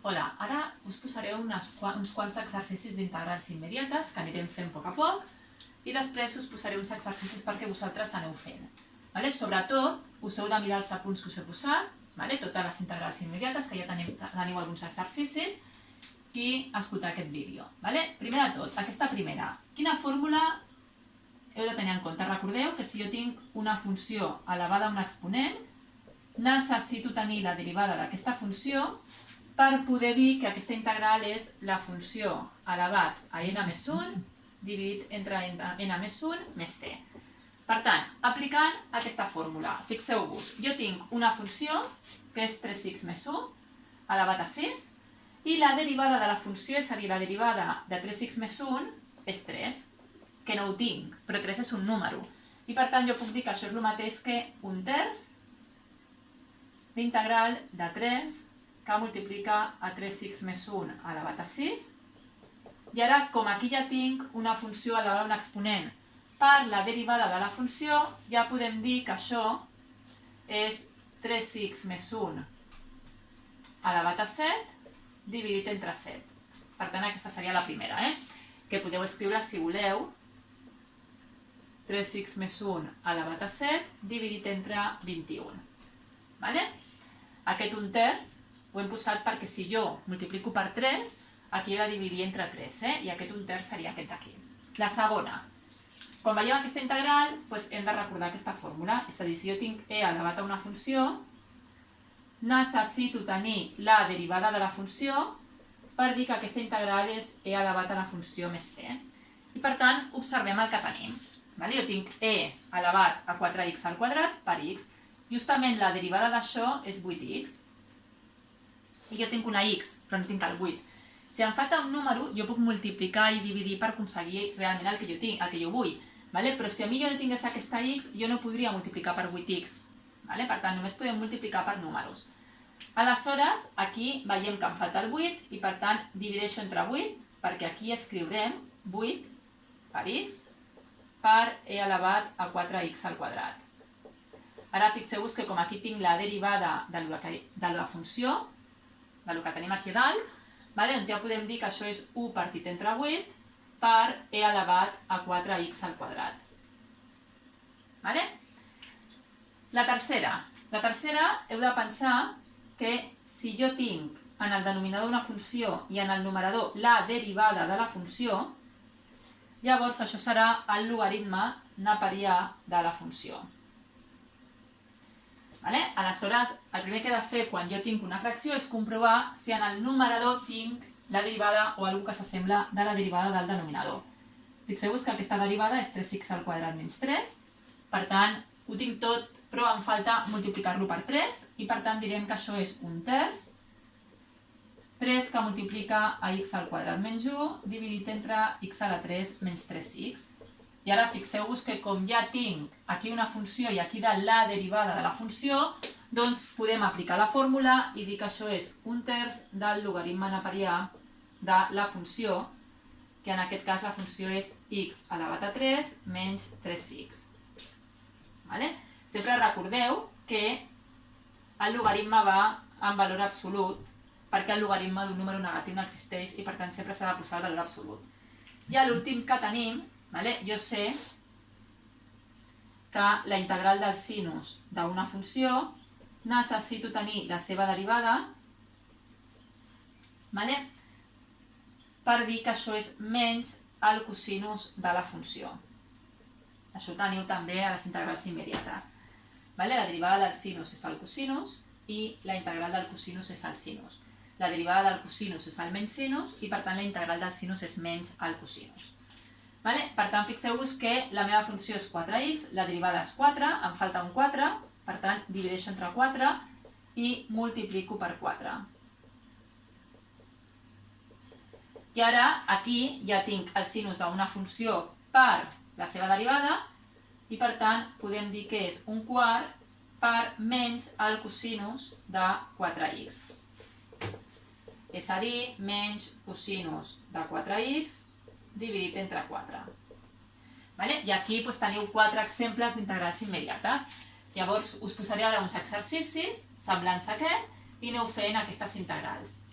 Hola, ara us posaré uns quants exercicis d'integrals immediates que anirem fent a poc a poc i després us posaré uns exercicis perquè vosaltres aneu fent. Sobretot, us heu de mirar els apunts que us he posat, totes les integrals immediates, que ja teniu alguns exercicis, i escoltar aquest vídeo. Primer de tot, aquesta primera. Quina fórmula heu de tenir en compte? Recordeu que si jo tinc una funció elevada a un exponent, necessito tenir la derivada d'aquesta funció per poder dir que aquesta integral és la funció elevat a n més 1 dividit entre n més 1 més t. Per tant, aplicant aquesta fórmula, fixeu-vos, jo tinc una funció que és 3x més 1 elevat a 6 i la derivada de la funció, és a dir, la derivada de 3x més 1 és 3, que no ho tinc, però 3 és un número. I per tant jo puc dir que això és el mateix que un terç d'integral de 3 que multiplica a 3x més 1 elevat a 6. I ara, com aquí ja tinc una funció elevada a un exponent per la derivada de la funció, ja podem dir que això és 3x més 1 elevat a 7 dividit entre 7. Per tant, aquesta seria la primera, que podeu escriure, si voleu, 3x més 1 elevat a 7 dividit entre 21. Aquest un terç ho hem posat perquè si jo multiplico per 3, aquí he de dividir entre 3, i aquest un terç seria aquest d'aquí. La segona. Quan veiem aquesta integral, hem de recordar aquesta fórmula, és a dir, si jo tinc e elevat a una funció, necessito tenir la derivada de la funció per dir que aquesta integral és e elevat a la funció més t. I per tant, observem el que tenim. Jo tinc e elevat a 4x al quadrat per x. Justament la derivada d'això és 8x. I jo tinc una x, però no tinc el 8. Si em falta un número, jo puc multiplicar i dividir per aconseguir realment el que jo tinc, el que jo vull. Però si a mi jo no tingués aquesta x, jo no podria multiplicar per 8x. Per tant, només podem multiplicar per números. Aleshores, aquí veiem que em falta el 8 i per tant divideixo entre 8 perquè aquí escriurem 8 per x per e elevat a 4x al quadrat. Ara fixeu-vos que com aquí tinc la derivada de la funció, del que tenim aquí a dalt, doncs ja podem dir que això és 1 partit entre 8 per e elevat a 4x al quadrat. La tercera. La tercera heu de pensar que si jo tinc en el denominador una funció i en el numerador la derivada de la funció, llavors això serà el logaritme neperià de la funció. Aleshores, el primer que he de fer quan jo tinc una fracció és comprovar si en el numerador tinc la derivada o alguna que s'assembla de la derivada del denominador. Fixeu-vos que aquesta derivada és 3x al quadrat menys 3, per tant, ho tinc tot, però em falta multiplicar-lo per 3, i per tant direm que això és un terç, 3 que multiplica a x al quadrat menys 1, dividit entre x a la 3 menys 3x. I ara fixeu-vos que com ja tinc aquí una funció i aquí de la derivada de la funció, doncs podem aplicar la fórmula i dir que això és un terç del logaritme neperià de la funció, que en aquest cas la funció és x elevat a 3 menys 3x. Sempre recordeu que el logaritme va en valor absolut, perquè el logaritme d'un número negatiu no existeix i per tant sempre s'ha de posar el valor absolut. I l'últim que tenim, jo sé que la integral del sinus d'una funció necessito tenir la seva derivada per dir que això és menys el cosinus de la funció. Això ho teniu també a les integrals immediates. La derivada del sinus és el cosinus i la integral del cosinus és el sinus. La derivada del cosinus és el menys sinus i per tant la integral del sinus és menys el cosinus. Per tant, fixeu-vos que la meva funció és 4x, la derivada és 4, em falta un 4, per tant, divideixo entre 4 i multiplico per 4. I ara, aquí ja tinc el sinus d'una funció per la seva derivada i, per tant, podem dir que és un quart per menys el cosinus de 4x. És a dir, menys cosinus de 4x dividit entre 4. I aquí teniu 4 exemples d'integrals immediates. Llavors us posaré ara uns exercicis semblants a aquest i aneu fent aquestes integrals.